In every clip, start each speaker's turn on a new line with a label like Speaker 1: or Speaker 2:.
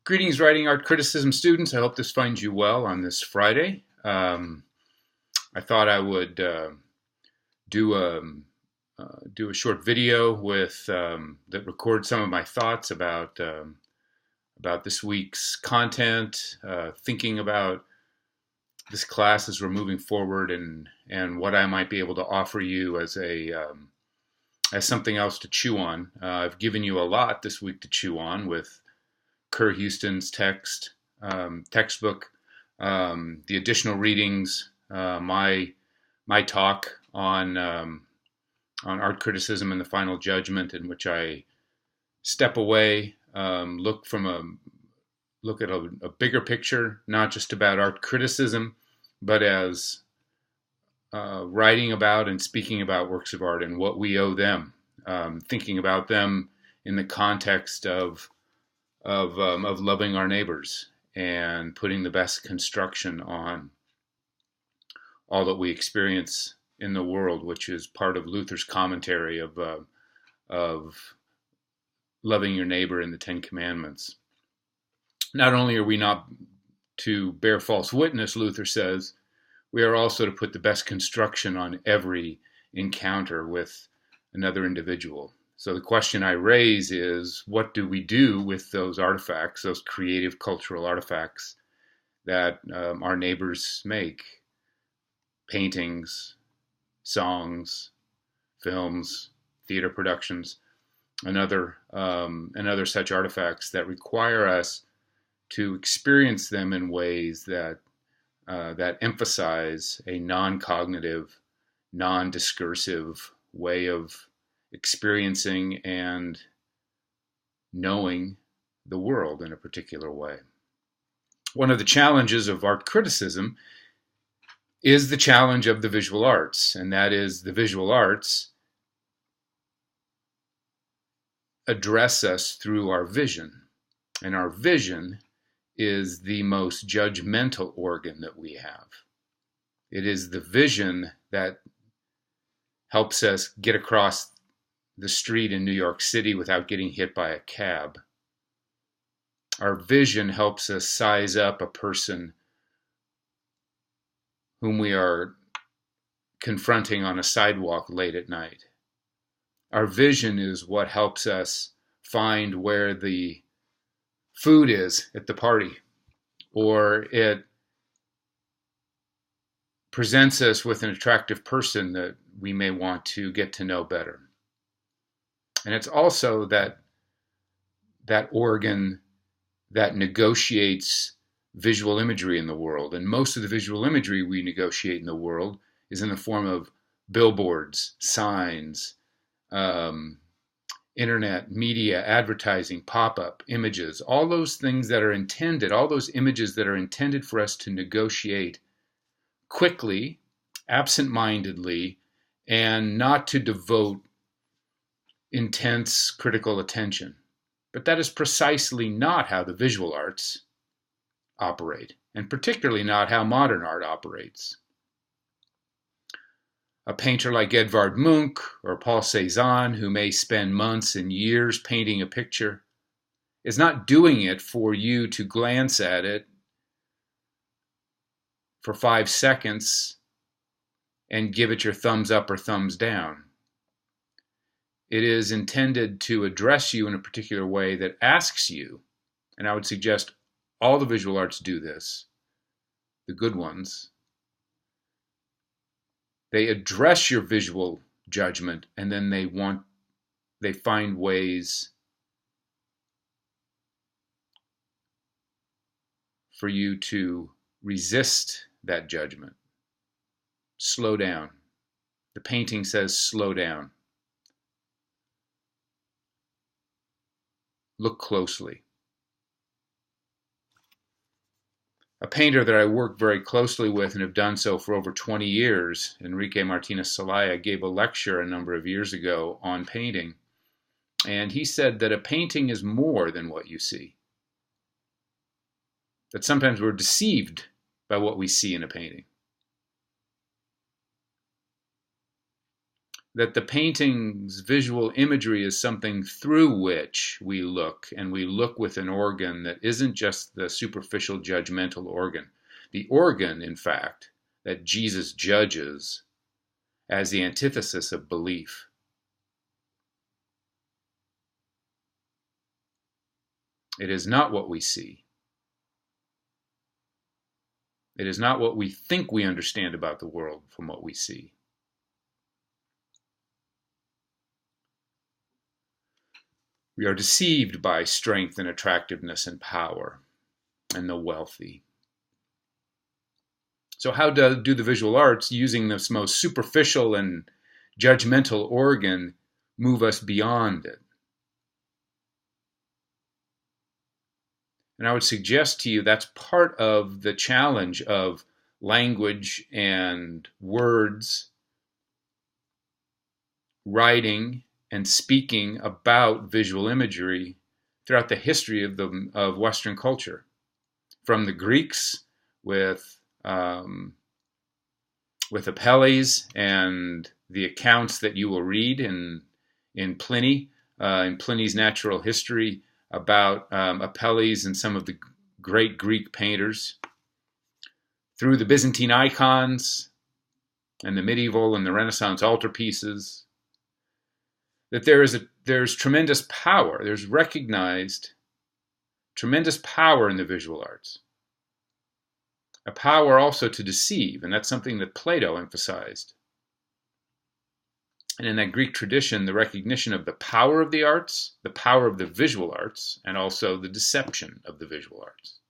Speaker 1: Greetings, writing art criticism students. I hope this finds you well on this Friday. I thought I would do a do a short video with that records some of my thoughts about this week's content, thinking about this class as we're moving forward, and what I might be able to offer you as something else to chew on. I've given you a lot this week to chew on with Kerr Houston's textbook, the additional readings, my talk on art criticism and the final judgment, in which I step away, look at a bigger picture, not just about art criticism, but as writing about and speaking about works of art and what we owe them, thinking about them in the context of loving our neighbors and putting the best construction on all that we experience in the world, which is part of Luther's commentary of loving your neighbor in the Ten Commandments. Not only are we not to bear false witness, Luther says, we are also to put the best construction on every encounter with another individual. So the question I raise is, what do we do with those artifacts, those creative cultural artifacts that our neighbors make? Paintings, songs, films, theater productions, and other such artifacts that require us to experience them in ways that emphasize a non-cognitive, non-discursive way of experiencing and knowing the world in a particular way. One of the challenges of art criticism is the challenge of the visual arts, and that is the visual arts address us through our vision, and our vision is the most judgmental organ that we have. It is the vision that helps us get across the street in New York City without getting hit by a cab. Our vision helps us size up a person whom we are confronting on a sidewalk late at night. Our vision is what helps us find where the food is at the party, or it presents us with an attractive person that we may want to get to know better. And it's also that organ that negotiates visual imagery in the world. And most of the visual imagery we negotiate in the world is in the form of billboards, signs, internet, media, advertising, pop-up, images, all those things that are intended, all those images that are intended for us to negotiate quickly, absent-mindedly, and not to devote intense critical attention. But that is precisely not how the visual arts operate, and particularly not how modern art operates. A painter like Edvard Munch or Paul Cézanne, who may spend months and years painting a picture, is not doing it for you to glance at it for 5 seconds and give it your thumbs up or thumbs down. It is intended to address you in a particular way that asks you, and I would suggest all the visual arts do this, the good ones. They address your visual judgment, and then they find ways for you to resist that judgment. Slow down. The painting says slow down. Look closely. A painter that I work very closely with and have done so for over 20 years, Enrique Martinez Celaya, gave a lecture a number of years ago on painting. And he said that a painting is more than what you see. That sometimes we're deceived by what we see in a painting. that the painting's visual imagery is something through which we look, and we look with an organ that isn't just the superficial judgmental organ. The organ, in fact, that Jesus judges as the antithesis of belief. It is not what we see. It is not what we think we understand about the world from what we see. We are deceived by strength and attractiveness and power and the wealthy. So how do the visual arts, using this most superficial and judgmental organ, move us beyond it? And I would suggest to you that's part of the challenge of language and words, writing and speaking about visual imagery throughout the history of Western culture, from the Greeks with Apelles and the accounts that you will read in Pliny, in Pliny's Natural History, about Apelles and some of the great Greek painters, through the Byzantine icons and the medieval and the Renaissance altarpieces, that there's tremendous power. There's recognized tremendous power in the visual arts. A power also to deceive, and that's something that Plato emphasized. And in that Greek tradition, the recognition of the power of the arts, the power of the visual arts, and also the deception of the visual arts.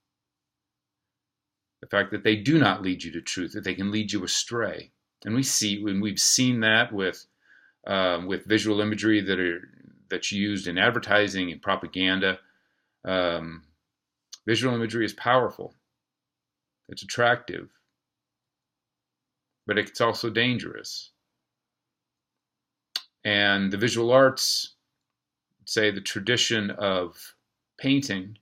Speaker 1: The fact that they do not lead you to truth, that they can lead you astray. And we've seen that with visual imagery that's used in advertising and propaganda. Visual imagery is powerful. It's attractive, but it's also dangerous. And the visual arts, say the tradition of painting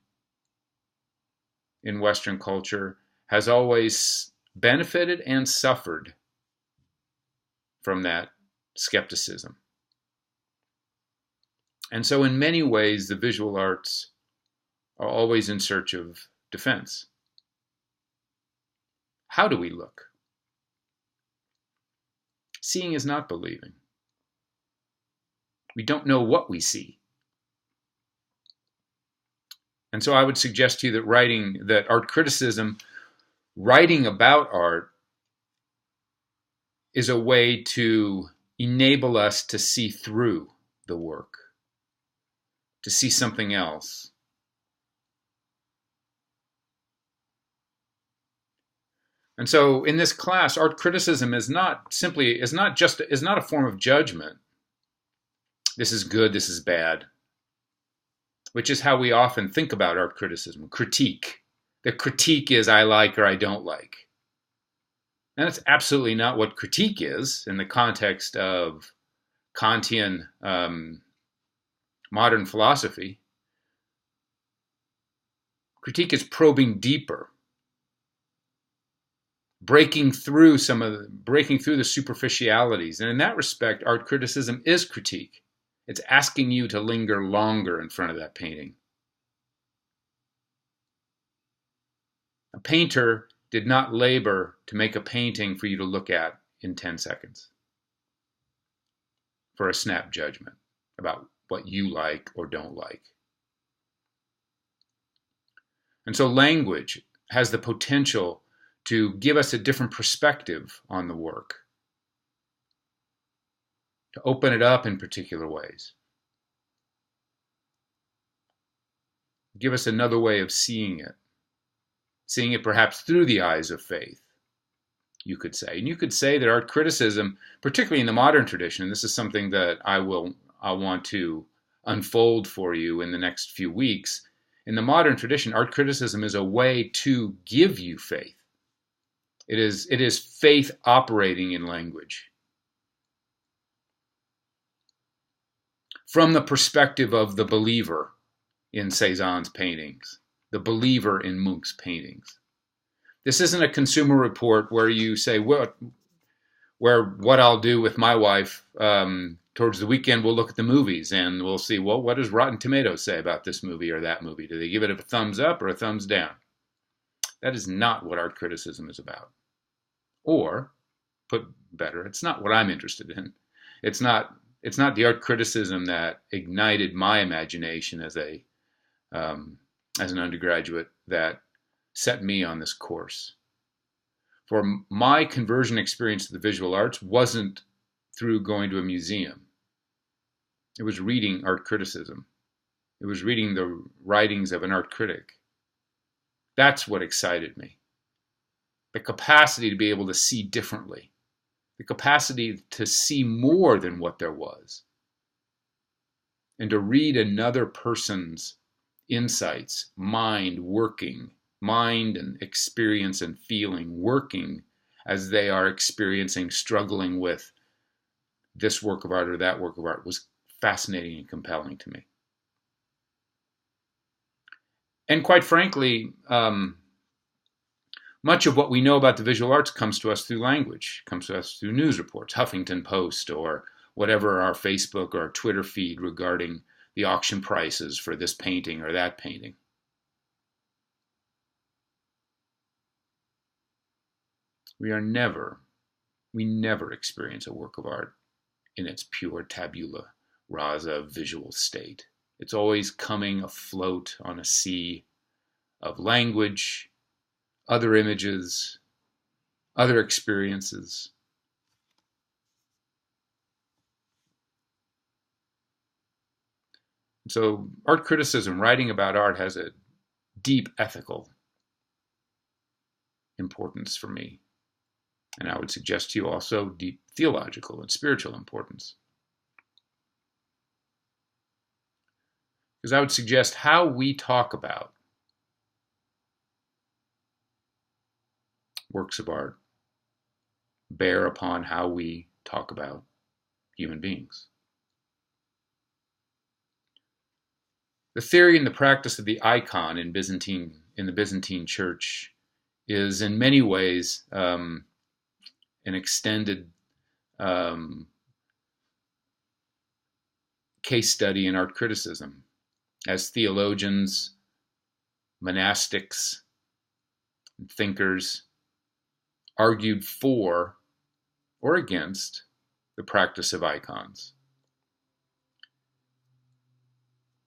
Speaker 1: in Western culture, has always benefited and suffered from that skepticism. And so in many ways, the visual arts are always in search of defense. How do we look? Seeing is not believing. We don't know what we see. And so I would suggest to you that art criticism, writing about art, is a way to enable us to see through the work, to see something else. And so in this class, art criticism is not a form of judgment. This is good, this is bad, which is how we often think about art criticism. Critique. The critique is I like or I don't like. And that's absolutely not what critique is in the context of Kantian modern philosophy. Critique is probing deeper, breaking through the superficialities. And in that respect, art criticism is critique. It's asking you to linger longer in front of that painting. A painter did not labor to make a painting for you to look at in 10 seconds for a snap judgment about what you like or don't like. And so language has the potential to give us a different perspective on the work, to open it up in particular ways, give us another way of seeing it perhaps through the eyes of faith, you could say. And you could say that art criticism, particularly in the modern tradition, and this is something that I want to unfold for you in the next few weeks. In the modern tradition, art criticism is a way to give you faith. It is faith operating in language. From the perspective of the believer in Cézanne's paintings, the believer in Munch's paintings. This isn't a Consumer Report where you say, what where what I'll do with my wife towards the weekend, we'll look at the movies and we'll see, well, what does Rotten Tomatoes say about this movie or that movie? Do they give it a thumbs up or a thumbs down? That is not what art criticism is about. Or, put better, it's not what I'm interested in. It's not the art criticism that ignited my imagination as an undergraduate that set me on this course. For my conversion experience to the visual arts wasn't through going to a museum. It was reading art criticism. It was reading the writings of an art critic. That's what excited me. The capacity to be able to see differently. The capacity to see more than what there was. And to read another person's insights, mind and experience and feeling working as they are experiencing, struggling with this work of art or that work of art was fascinating and compelling to me. And quite frankly, much of what we know about the visual arts comes to us through language, comes to us through news reports, Huffington Post, or whatever our Facebook or our Twitter feed regarding the auction prices for this painting or that painting. We never experience a work of art in its pure tabula rasa visual state. It's always coming afloat on a sea of language, other images, other experiences. So art criticism, writing about art, has a deep ethical importance for me. And I would suggest to you also deep theological and spiritual importance. Because I would suggest how we talk about works of art bear upon how we talk about human beings. The theory and the practice of the icon in the Byzantine Church is in many ways an extended case study in art criticism. As theologians, monastics, and thinkers argued for or against the practice of icons.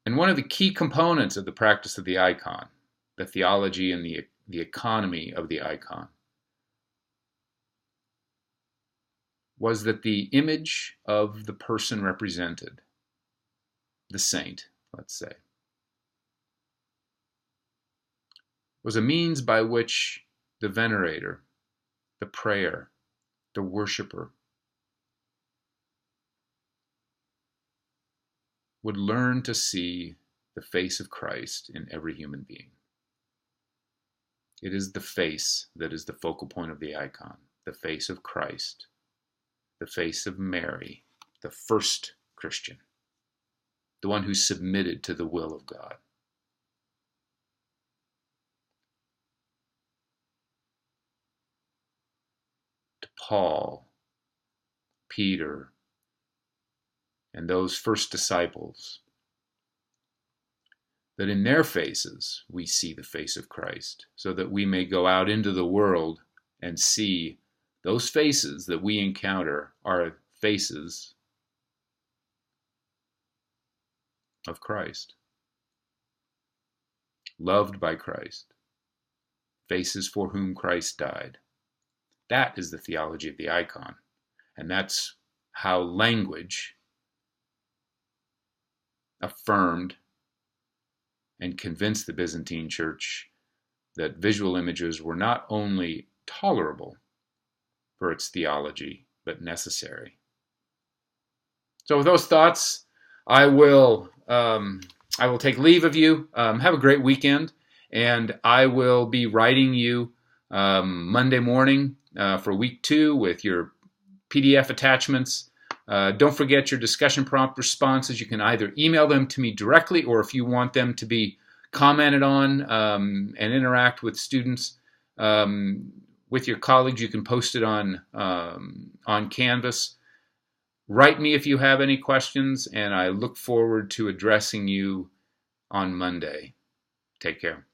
Speaker 1: And one of the key components of the practice of the icon, the theology and the economy of the icon, was that the image of the person represented, the saint, let's say, was a means by which the venerator, the prayer, the worshiper would learn to see the face of Christ in every human being. It is the face that is the focal point of the icon, the face of Christ, the face of Mary, the first Christian, the one who submitted to the will of God. To Paul, Peter, and those first disciples, that in their faces we see the face of Christ, so that we may go out into the world and see those faces that we encounter are faces of Christ, loved by Christ, faces for whom Christ died. That is the theology of the icon, and that's how language affirmed and convinced the Byzantine Church that visual images were not only tolerable for its theology, but necessary. So with those thoughts, I will take leave of you. Have a great weekend, and I will be writing you Monday morning for week 2 with your PDF attachments. Don't forget your discussion prompt responses. You can either email them to me directly, or if you want them to be commented on and interact with students with with your colleagues. You can post it on Canvas. Write me if you have any questions, and I look forward to addressing you on Monday. Take care.